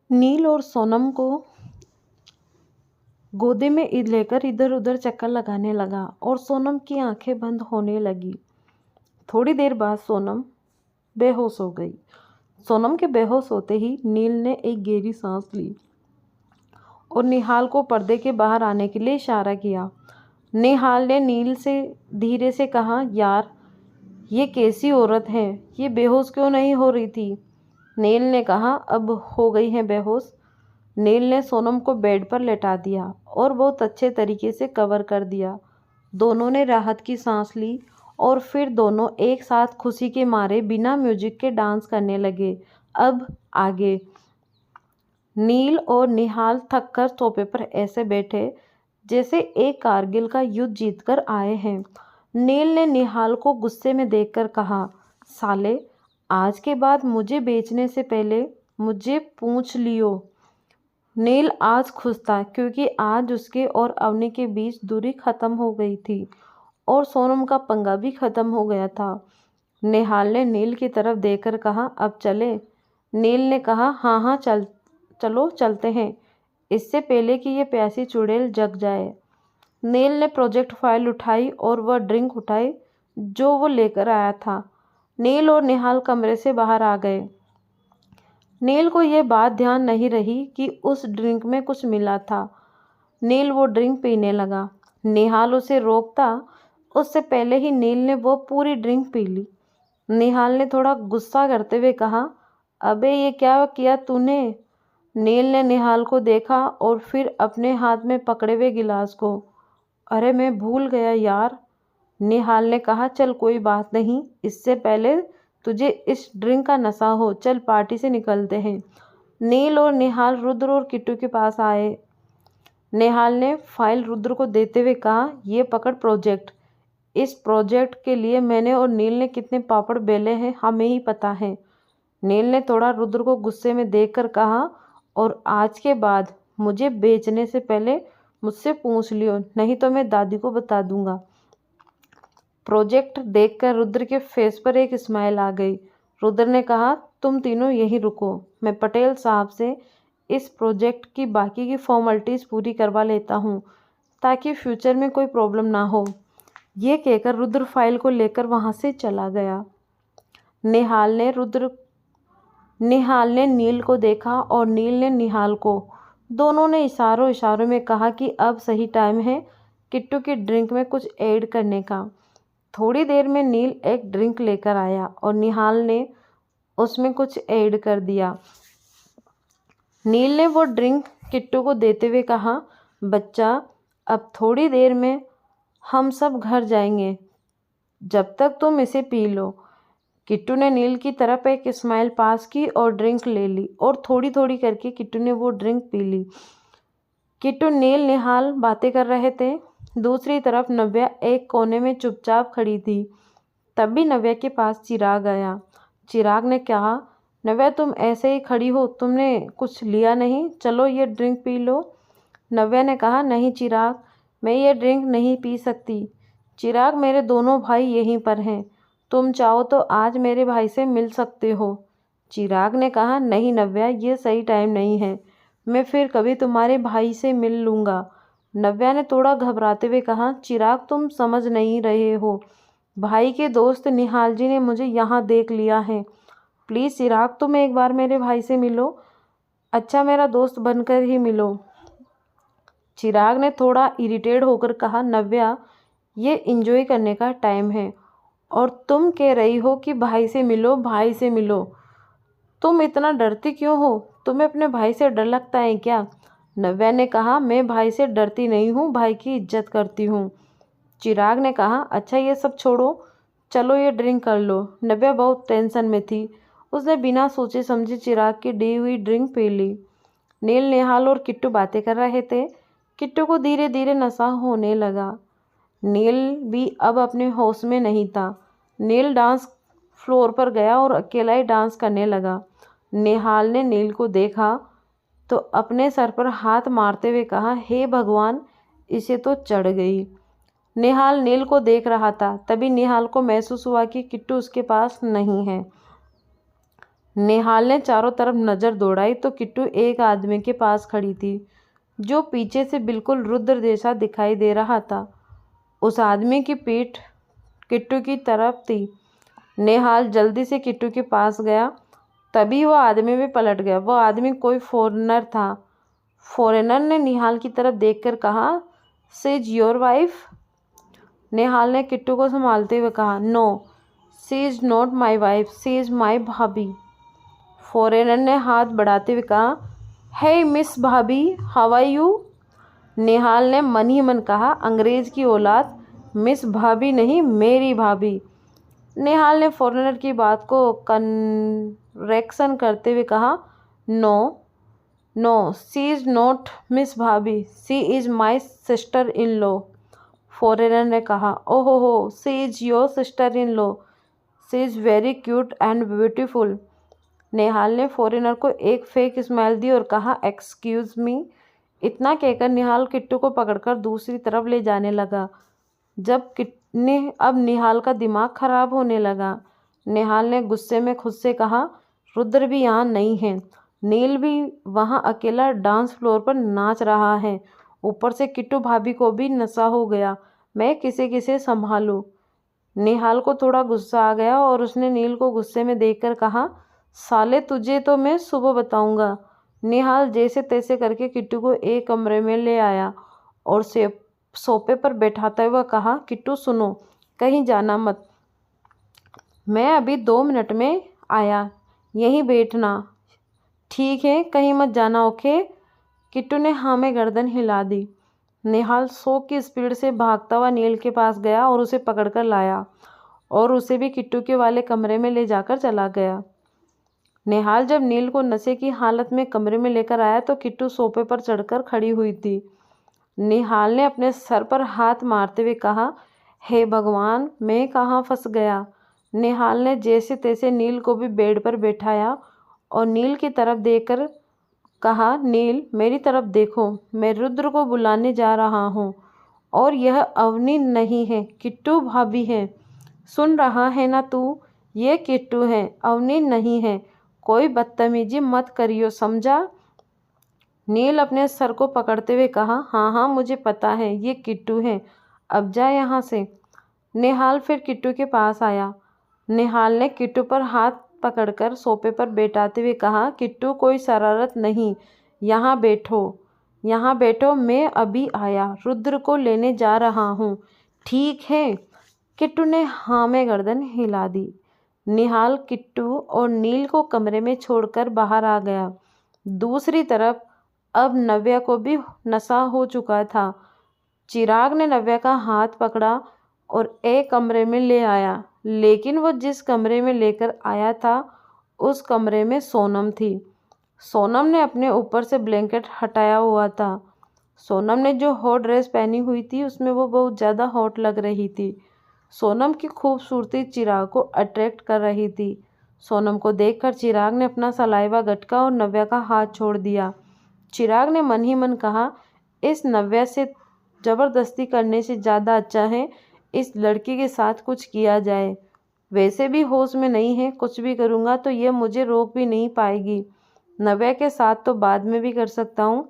नील और सोनम को गोदी में लेकर इधर उधर चक्कर लगाने लगा और सोनम की आंखें बंद होने लगी। थोड़ी देर बाद सोनम बेहोश हो गई। सोनम के बेहोश होते ही नील ने एक गहरी सांस ली और निहाल को पर्दे के बाहर आने के लिए इशारा किया। निहाल ने नील से धीरे से कहा, यार ये कैसी औरत है, ये बेहोश क्यों नहीं हो रही थी? नील ने कहा, अब हो गई है बेहोश। नील ने सोनम को बेड पर लेटा दिया और बहुत अच्छे तरीके से कवर कर दिया। दोनों ने राहत की सांस ली और फिर दोनों एक साथ खुशी के मारे बिना म्यूजिक के डांस करने लगे। अब आगे। नील और निहाल थक कर सोफे पर ऐसे बैठे जैसे एक कारगिल का युद्ध जीतकर आए हैं। नील ने निहाल को गुस्से में देखकर कहा, साले, आज के बाद मुझे बेचने से पहले मुझे पूछ लियो। नील आज खुश था क्योंकि आज उसके और अवनी के बीच दूरी खत्म हो गई थी और सोनम का पंगा भी खत्म हो गया था। निहाल ने नील की तरफ देखकर कहा, अब चले? नील ने कहा, हाँ हाँ चलो चलते हैं, इससे पहले कि ये प्यासी चुड़ैल जग जाए। नील ने प्रोजेक्ट फाइल उठाई और वह ड्रिंक उठाई जो वो लेकर आया था। नील और निहाल कमरे से बाहर आ गए। नील को यह बात ध्यान नहीं रही कि उस ड्रिंक में कुछ मिला था। नील वो ड्रिंक पीने लगा। निहाल उसे रोकता उससे पहले ही नील ने वो पूरी ड्रिंक पी ली। निहाल ने थोड़ा गुस्सा करते हुए कहा, अबे ये क्या किया तूने? नील ने निहाल को देखा और फिर अपने हाथ में पकड़े हुए गिलास को। अरे मैं भूल गया यार। निहाल ने कहा, चल कोई बात नहीं, इससे पहले तुझे इस ड्रिंक का नशा हो, चल पार्टी से निकलते हैं। नील और निहाल रुद्र और किट्टू के पास आए। निहाल ने फाइल रुद्र को देते हुए कहा, ये पकड़ प्रोजेक्ट। इस प्रोजेक्ट के लिए मैंने और नील ने कितने पापड़ बेले हैं हमें ही पता है। नील ने थोड़ा रुद्र को गुस्से में देखकर कहा, और आज के बाद मुझे बेचने से पहले मुझसे पूछ लियो, नहीं तो मैं दादी को बता दूंगा। प्रोजेक्ट देखकर रुद्र के फेस पर एक स्माइल आ गई। रुद्र ने कहा, तुम तीनों यहीं रुको, मैं पटेल साहब से इस प्रोजेक्ट की बाकी की फॉर्मेलिटीज़ पूरी करवा लेता हूँ ताकि फ्यूचर में कोई प्रॉब्लम ना हो। ये कहकर रुद्र फाइल को लेकर वहाँ से चला गया। निहाल ने नील को देखा और नील ने निहाल को। दोनों ने इशारों में कहा कि अब सही टाइम है किट्टू की ड्रिंक में कुछ ऐड करने का। थोड़ी देर में नील एक ड्रिंक लेकर आया और निहाल ने उसमें कुछ ऐड कर दिया। नील ने वो ड्रिंक किट्टू को देते हुए कहा, बच्चा, अब थोड़ी देर में हम सब घर जाएंगे, जब तक तुम इसे पी लो। किट्टू ने नील की तरफ एक स्माइल पास की और ड्रिंक ले ली और थोड़ी थोड़ी करके किट्टू ने वो ड्रिंक पी ली। किट्टू नील निहाल बातें कर रहे थे। दूसरी तरफ नव्या एक कोने में चुपचाप खड़ी थी। तभी नव्या के पास चिराग आया। चिराग ने कहा, नव्या तुम ऐसे ही खड़ी हो, तुमने कुछ लिया नहीं, चलो ये ड्रिंक पी लो। नव्या ने कहा, नहीं चिराग, मैं ये ड्रिंक नहीं पी सकती। चिराग, मेरे दोनों भाई यहीं पर हैं, तुम चाहो तो आज मेरे भाई से मिल सकते हो। चिराग ने कहा, नहीं नव्या, ये सही टाइम नहीं है, मैं फिर कभी तुम्हारे भाई से मिल लूँगा। नव्या ने थोड़ा घबराते हुए कहा, चिराग तुम समझ नहीं रहे हो, भाई के दोस्त निहाल जी ने मुझे यहाँ देख लिया है। प्लीज़ चिराग, तुम एक बार मेरे भाई से मिलो, अच्छा मेरा दोस्त बनकर ही मिलो। चिराग ने थोड़ा इरिटेट होकर कहा, नव्या, ये एंजॉय करने का टाइम है और तुम कह रही हो कि भाई से मिलो, भाई से मिलो। तुम इतना डरती क्यों हो? तुम्हें अपने भाई से डर लगता है क्या? नव्या ने कहा, मैं भाई से डरती नहीं हूँ, भाई की इज्जत करती हूँ। चिराग ने कहा, अच्छा ये सब छोड़ो, चलो ये ड्रिंक कर लो। नव्या बहुत टेंशन में थी, उसने बिना सोचे समझे चिराग की दी हुई ड्रिंक पी ली। नील, निहाल और किट्टू बातें कर रहे थे। किट्टू को धीरे धीरे नशा होने लगा। नील भी अब अपने होश में नहीं था। नील डांस फ्लोर पर गया और अकेला ही डांस करने लगा। निहाल ने नील को देखा तो अपने सर पर हाथ मारते हुए कहा, हे भगवान, इसे तो चढ़ गई। निहाल नील को देख रहा था। तभी निहाल को महसूस हुआ कि किट्टू उसके पास नहीं है। निहाल ने चारों तरफ नज़र दौड़ाई तो किट्टू एक आदमी के पास खड़ी थी जो पीछे से बिल्कुल रुद्र जैसा दिखाई दे रहा था। उस आदमी की पीठ किट्टू की तरफ थी। निहाल जल्दी से किट्टू के पास गया, तभी वह आदमी भी पलट गया। वह आदमी कोई फॉरेनर था। फॉरेनर ने निहाल की तरफ देखकर कहा, she is your wife? Nihal ने किट्टू को संभालते हुए कहा, no, she is not my wife, she is my bhabhi. Foreigner ने हाथ बढ़ाते हुए कहा, hey miss bhabhi, how are you? Nihal ने मन ही मन कहा, अंग्रेज़ की औलाद, मिस भाभी नहीं, मेरी भाभी। निहाल ने फॉरेनर की बात को करेक्शन करते हुए कहा, no no, she is not miss भाभी, she is my sister in law. Foreigner ने कहा, ओहो हो, she is your sister in law, she is very cute and beautiful. Nihal ने फॉरेनर को एक फेक स्माइल दी और कहा, एक्सक्यूज़ मी। इतना कहकर निहाल किट्टू को पकड़कर दूसरी तरफ ले जाने लगा। अब निहाल का दिमाग खराब होने लगा। निहाल ने गुस्से में खुद से कहा, रुद्र भी यहाँ नहीं है, नील भी वहाँ अकेला डांस फ्लोर पर नाच रहा है, ऊपर से किट्टू भाभी को भी नशा हो गया, मैं किसे किसे संभालूं। निहाल को थोड़ा गुस्सा आ गया और उसने नील को गुस्से में देखकर कहा, साले तुझे तो मैं सुबह बताऊंगा। निहाल जैसे तैसे करके किट्टू को एक कमरे में ले आया और सोफे पर बैठाते हुए कहा, किट्टू सुनो, कहीं जाना मत, मैं अभी 2 मिनट में आया, यहीं बैठना, ठीक है, कहीं मत जाना, ओके? किट्टू ने हाँ में गर्दन हिला दी। निहाल 100 की स्पीड से भागता हुआ नील के पास गया और उसे पकड़कर लाया और उसे भी किट्टू के वाले कमरे में ले जाकर चला गया। निहाल जब नील को नशे की हालत में कमरे में लेकर आया तो किट्टू सोफे पर चढ़कर खड़ी हुई थी। निहाल ने अपने सर पर हाथ मारते हुए कहा, हे भगवान, मैं कहाँ फंस गया। निहाल ने जैसे तैसे नील को भी बेड पर बैठाया और नील की तरफ देखकर कहा, नील, मेरी तरफ देखो, मैं रुद्र को बुलाने जा रहा हूँ और यह अवनी नहीं है, किट्टू भाभी है, सुन रहा है ना तू? ये किट्टू है, अवनी नहीं है, कोई बदतमीजी मत करियो, समझा? नील अपने सर को पकड़ते हुए कहा, हाँ हाँ, मुझे पता है, ये किट्टू है, अब जा यहाँ से। निहाल फिर किट्टू के पास आया। निहाल ने किट्टू पर हाथ पकड़कर सोफे पर बैठाते हुए कहा, किट्टू, कोई शरारत नहीं, यहाँ बैठो, मैं अभी आया, रुद्र को लेने जा रहा हूँ, ठीक है? किट्टू ने हाँ में गर्दन हिला दी। निहाल किट्टू और नील को कमरे में छोड़कर बाहर आ गया। दूसरी तरफ अब नव्या को भी नशा हो चुका था। चिराग ने नव्या का हाथ पकड़ा और एक कमरे में ले आया, लेकिन वो जिस कमरे में लेकर आया था उस कमरे में सोनम थी। सोनम ने अपने ऊपर से ब्लैंकेट हटाया हुआ था। सोनम ने जो हॉट ड्रेस पहनी हुई थी उसमें वो बहुत ज़्यादा हॉट लग रही थी। सोनम की खूबसूरती चिराग को अट्रैक्ट कर रही थी। सोनम को देखकर चिराग ने अपना सलाइवा गटका और नव्या का हाथ छोड़ दिया। चिराग ने मन ही मन कहा, इस नव्या से ज़बरदस्ती करने से ज़्यादा अच्छा है इस लड़की के साथ कुछ किया जाए। वैसे भी होश में नहीं है, कुछ भी करूँगा तो ये मुझे रोक भी नहीं पाएगी। नव्या के साथ तो बाद में भी कर सकता हूँ,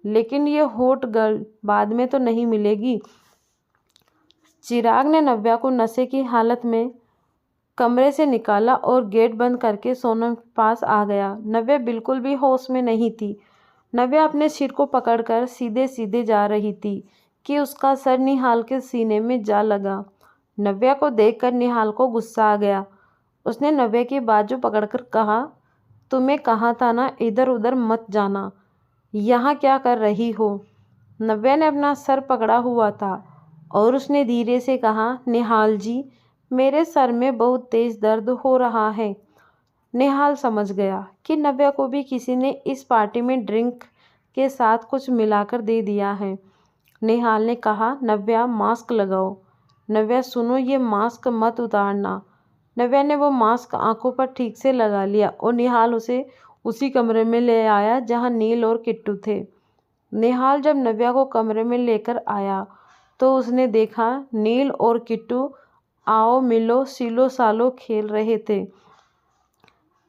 लेकिन ये हॉट गर्ल बाद में तो नहीं मिलेगी। चिराग ने नव्या को नशे की हालत में कमरे से निकाला और गेट बंद करके सोनम के पास आ गया। नव्या बिल्कुल भी होश में नहीं थी। नव्या अपने सिर को पकड़कर सीधे सीधे जा रही थी कि उसका सर निहाल के सीने में जा लगा। नव्या को देखकर निहाल को गुस्सा आ गया। उसने नव्या की बाजू पकड़कर कहा, तुम्हें कहा था ना इधर उधर मत जाना, यहाँ क्या कर रही हो? नव्या ने अपना सर पकड़ा हुआ था और उसने धीरे से कहा, निहाल जी, मेरे सर में बहुत तेज़ दर्द हो रहा है। निहाल समझ गया कि नव्या को भी किसी ने इस पार्टी में ड्रिंक के साथ कुछ मिलाकर दे दिया है। निहाल ने कहा, नव्या, मास्क लगाओ। नव्या, सुनो, ये मास्क मत उतारना। नव्या ने वो मास्क आंखों पर ठीक से लगा लिया और निहाल उसे उसी कमरे में ले आया जहां नील और किट्टू थे। निहाल जब नव्या को कमरे में लेकर आया तो उसने देखा नील और किट्टू आओ मिलो सिलो सालो खेल रहे थे।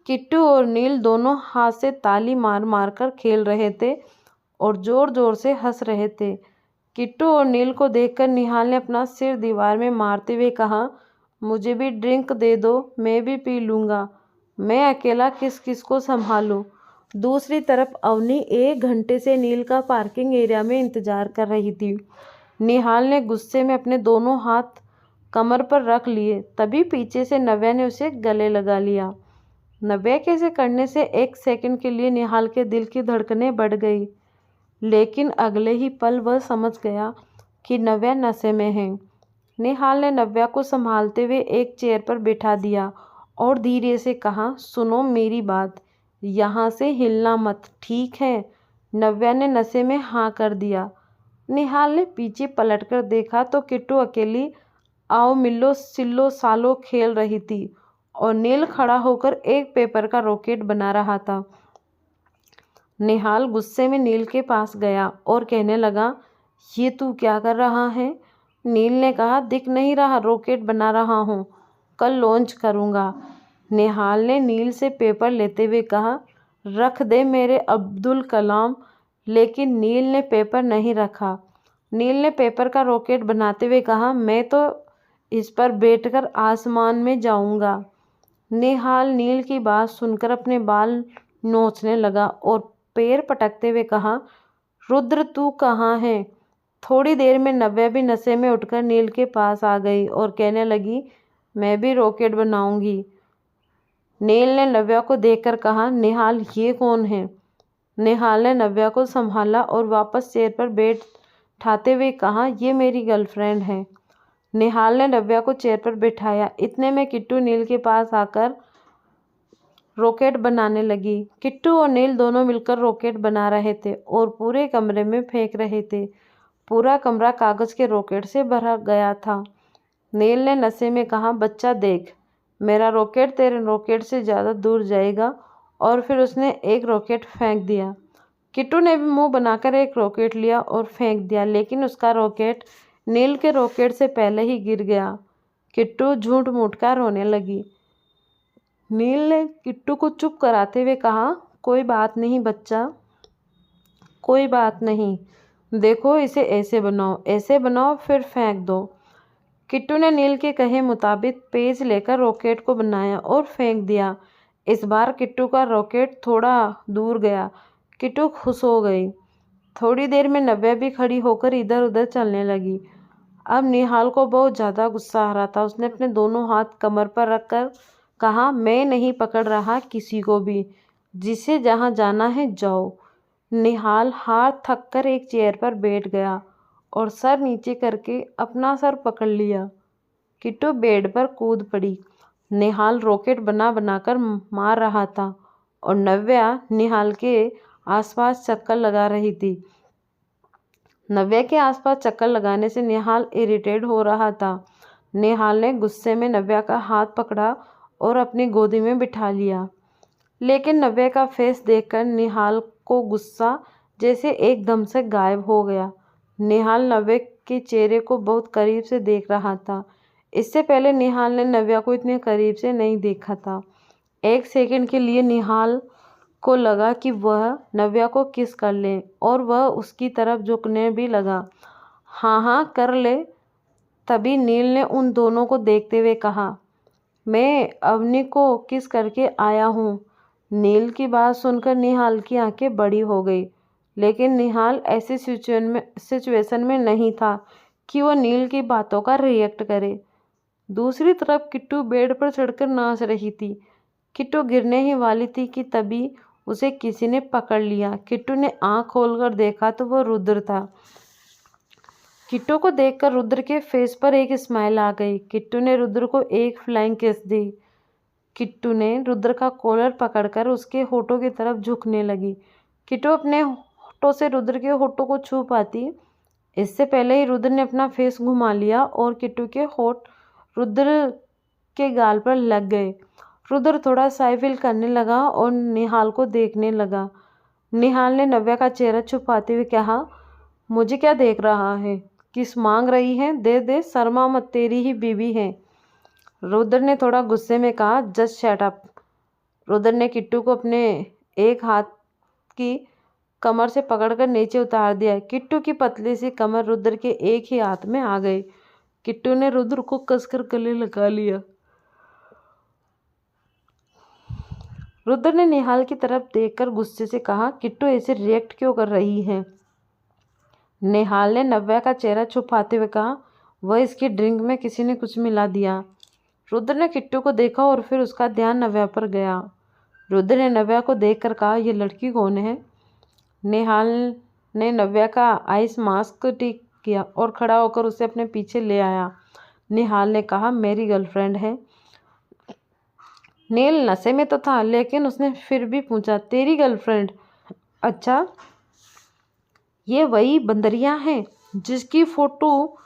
किट्टू और नील दोनों हाथ से ताली मार मार कर खेल रहे थे और जोर जोर से हंस रहे थे। किट्टू और नील को देखकर निहाल ने अपना सिर दीवार में मारते हुए कहा, मुझे भी ड्रिंक दे दो, मैं भी पी लूँगा। मैं अकेला किस किस को संभालूं। दूसरी तरफ अवनी 1 घंटे से नील का पार्किंग एरिया में इंतजार कर रही थी। निहाल ने गुस्से में अपने दोनों हाथ कमर पर रख लिए। तभी पीछे से नव्या ने उसे गले लगा लिया। नव्या के ऐसे करने से 1 सेकंड के लिए निहाल के दिल की धड़कनें बढ़ गई, लेकिन अगले ही पल वह समझ गया कि नव्या नशे में है। निहाल ने नव्या को संभालते हुए एक चेयर पर बिठा दिया और धीरे से कहा, सुनो मेरी बात, यहाँ से हिलना मत, ठीक है? नव्या ने नशे में हाँ कर दिया। निहाल ने पीछे पलटकर देखा तो किट्टू अकेली आओ मिलो सिल्लो सालो खेल रही थी और नील खड़ा होकर एक पेपर का रॉकेट बना रहा था। निहाल गुस्से में नील के पास गया और कहने लगा, ये तू क्या कर रहा है? नील ने कहा, दिख नहीं रहा, रॉकेट बना रहा हूँ, कल लॉन्च करूँगा। निहाल ने नील से पेपर लेते हुए कहा, रख दे मेरे अब्दुल कलाम। लेकिन नील ने पेपर नहीं रखा। नील ने पेपर का रॉकेट बनाते हुए कहा, मैं तो इस पर बैठकर आसमान में जाऊंगा। निहाल नील की बात सुनकर अपने बाल नोचने लगा और पैर पटकते हुए कहा, रुद्र तू कहाँ है? थोड़ी देर में नव्या भी नशे में उठकर नील के पास आ गई और कहने लगी, मैं भी रॉकेट बनाऊंगी। नील ने नव्या को देखकर कहा, निहाल ये कौन है? निहाल ने नव्या को संभाला और वापस चेयर पर बैठाते हुए कहा, ये मेरी गर्लफ्रेंड है। निहाल ने नव्या को चेयर पर बिठाया। इतने में किट्टू नील के पास आकर रॉकेट बनाने लगी। किट्टू और नील दोनों मिलकर रॉकेट बना रहे थे और पूरे कमरे में फेंक रहे थे। पूरा कमरा कागज के रॉकेट से भरा गया था। नील ने नशे में कहा, बच्चा देख, मेरा रॉकेट तेरे रॉकेट से ज़्यादा दूर जाएगा। और फिर उसने एक रॉकेट फेंक दिया। किट्टू ने भी मुंह बनाकर एक रॉकेट लिया और फेंक दिया, लेकिन उसका रॉकेट नील के रॉकेट से पहले ही गिर गया। किट्टू झूठ मूठ कर रोने लगी। नील ने किट्टू को चुप कराते हुए कहा, कोई बात नहीं बच्चा, कोई बात नहीं, देखो इसे ऐसे बनाओ फिर फेंक दो। किट्टू ने नील के कहे मुताबिक पेज लेकर रॉकेट को बनाया और फेंक दिया। इस बार किट्टू का रॉकेट थोड़ा दूर गया। किट्टू खुश हो गई। थोड़ी देर में नव्या भी खड़ी होकर इधर उधर चलने लगी। अब निहाल को बहुत ज़्यादा गुस्सा आ रहा था। उसने अपने दोनों हाथ कमर पर रखकर कहा, मैं नहीं पकड़ रहा किसी को भी, जिसे जहाँ जाना है जाओ। निहाल हाथ थक कर एक चेयर पर बैठ गया और सर नीचे करके अपना सर पकड़ लिया। किट्टू बेड पर कूद पड़ी। निहाल रॉकेट बना बनाकर मार रहा था और नव्या निहाल के आसपास चक्कर लगा रही थी। नव्या के आसपास चक्कर लगाने से निहाल इरिटेट हो रहा था। निहाल ने गुस्से में नव्या का हाथ पकड़ा और अपनी गोदी में बिठा लिया। लेकिन नव्या का फेस देखकर निहाल को गुस्सा जैसे एकदम से गायब हो गया। निहाल नव्या के चेहरे को बहुत करीब से देख रहा था। इससे पहले निहाल ने नव्या को इतने करीब से नहीं देखा था। 1 सेकंड के लिए निहाल को लगा कि वह नव्या को किस कर ले और वह उसकी तरफ झुकने भी लगा। हाँ कर ले। तभी नील ने उन दोनों को देखते हुए कहा, मैं अवनी को किस करके आया हूँ। नील की बात सुनकर निहाल की आंखें बड़ी हो गई, लेकिन निहाल ऐसी सिचुएशन में नहीं था कि वह नील की बातों का रिएक्ट करे। दूसरी तरफ किट्टू बेड पर चढ़कर नाच रही थी। किट्टू गिरने ही वाली थी कि तभी उसे किसी ने पकड़ लिया। किट्टू ने आंख खोलकर देखा तो वह रुद्र था। किट्टू को देखकर रुद्र के फेस पर एक स्माइल आ गई। किट्टू ने रुद्र को एक फ्लाइंग किस दी। किट्टू ने रुद्र का कॉलर पकड़कर उसके होठों की तरफ झुकने लगी। किट्टू अपने होठों से रुद्र के होठों को छू पाती, इससे पहले ही रुद्र ने अपना फेस घुमा लिया और किट्टू के होठ रुद्र के गाल पर लग गए। रुद्र थोड़ा शाय फील करने लगा और निहाल को देखने लगा। निहाल ने नव्या का चेहरा छुपाते हुए कहा, मुझे क्या देख रहा है? किस मांग रही है? दे दे, शर्मा मत, तेरी ही बीवी है। रुद्र ने थोड़ा गुस्से में कहा, जस्ट शट अप। रुद्र ने किट्टू को अपने एक हाथ की कमर से पकड़कर नीचे उतार दिया। किट्टू की पतली सी कमर रुद्र के एक ही हाथ में आ गई। किट्टू ने रुद्र को कसकर गले लगा लिया। रुद्र ने निहाल की तरफ देखकर गुस्से से कहा, किट्टू ऐसे रिएक्ट क्यों कर रही है? निहाल ने नव्या का चेहरा छुपाते हुए कहा, वह इसकी ड्रिंक में किसी ने कुछ मिला दिया। रुद्र ने किट्टू को देखा और फिर उसका ध्यान नव्या पर गया। रुद्र ने नव्या को देखकर कहा, यह लड़की कौन है? निहाल ने नव्या का आइस मास्क ठीक किया और खड़ा होकर उसे अपने पीछे ले आया। निहाल ने कहा, मेरी गर्लफ्रेंड है। नील नशे में तो था, लेकिन उसने फिर भी पूछा, तेरी गर्लफ्रेंड? अच्छा, ये वही बंदरिया है जिसकी फोटो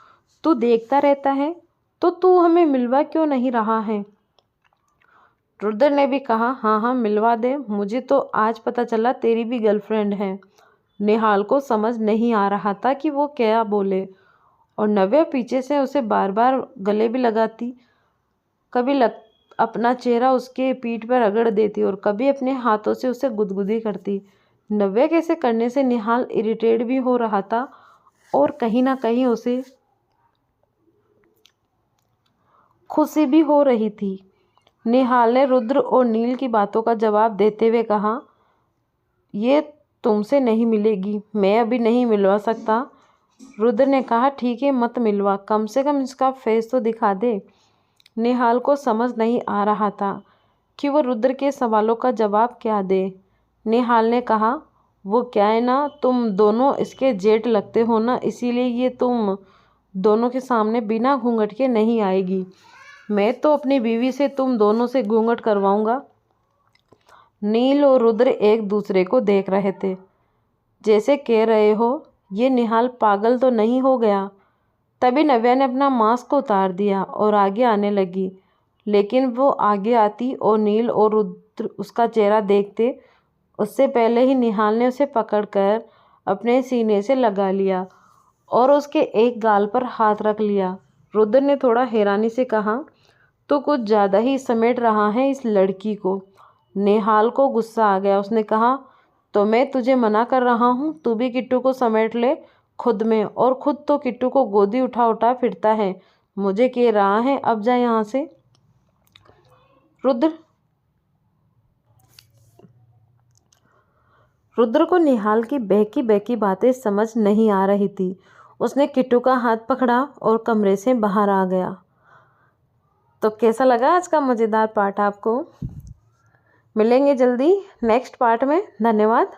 तू देखता रहता है, तो तू हमें मिलवा क्यों नहीं रहा है? रुद्र ने भी कहा, हाँ हाँ मिलवा दे, मुझे तो आज पता चला तेरी भी गर्लफ्रेंड है। निहाल को समझ नहीं आ रहा था कि वो क्या बोले, और नव्या पीछे से उसे बार बार गले भी लगाती, कभी अपना चेहरा उसके पीठ पर रगड़ देती और कभी अपने हाथों से उसे गुदगुदी करती। नव्या कैसे करने से निहाल इरिटेट भी हो रहा था और कहीं ना कहीं उसे खुशी भी हो रही थी। निहाल ने रुद्र और नील की बातों का जवाब देते हुए कहा, ये तुमसे नहीं मिलेगी, मैं अभी नहीं मिलवा सकता। रुद्र ने कहा, ठीक है मत मिलवा, कम से कम इसका फेस तो दिखा दे। निहाल को समझ नहीं आ रहा था कि वो रुद्र के सवालों का जवाब क्या दे। निहाल ने कहा, वो क्या है ना, तुम दोनों इसके जेठ लगते हो ना, इसीलिए ये तुम दोनों के सामने बिना घूंघट के नहीं आएगी। मैं तो अपनी बीवी से तुम दोनों से घूंघट करवाऊंगा। नील और रुद्र एक दूसरे को देख रहे थे, जैसे कह रहे हो, ये निहाल पागल तो नहीं हो गया। तभी नव्या ने अपना मास्क उतार दिया और आगे आने लगी, लेकिन वो आगे आती और नील और रुद्र उसका चेहरा देखते, उससे पहले ही निहाल ने उसे पकड़कर अपने सीने से लगा लिया और उसके एक गाल पर हाथ रख लिया। रुद्र ने थोड़ा हैरानी से कहा, तो कुछ ज़्यादा ही समेट रहा है इस लड़की को। निहाल को गुस्सा आ गया। उसने कहा, तो मैं तुझे मना कर रहा हूँ, तू भी किट्टू को समेट ले खुद में, और खुद तो किट्टू को गोदी उठा उठा फिरता है, मुझे कह रहा है अब जा यहाँ से। रुद्र को निहाल की बहकी बहकी बातें समझ नहीं आ रही थी। उसने किट्टू का हाथ पकड़ा और कमरे से बाहर आ गया। तो कैसा लगा आज का मज़ेदार पार्ट आपको? मिलेंगे जल्दी नेक्स्ट पार्ट में। धन्यवाद।